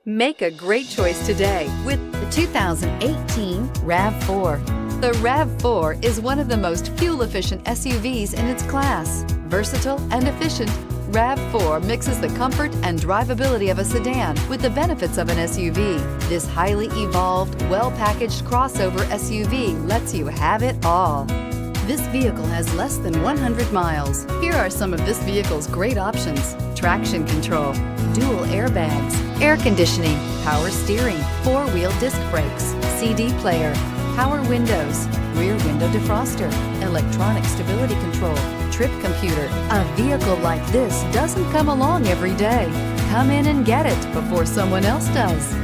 Make a great choice today with the 2018 RAV4. The RAV4 is one of the most fuel-efficient SUVs in its class. Versatile and efficient, RAV4 mixes the comfort and drivability of a sedan with the benefits of an SUV. This highly evolved, well-packaged crossover SUV lets you have it all. This vehicle has less than 100 miles. Here are some of this vehicle's great options: traction control, dual airbags, air conditioning, power steering, four-wheel disc brakes, CD player, power windows, rear window defroster, electronic stability control, trip computer. A vehicle like this doesn't come along every day. Come in and get it before someone else does.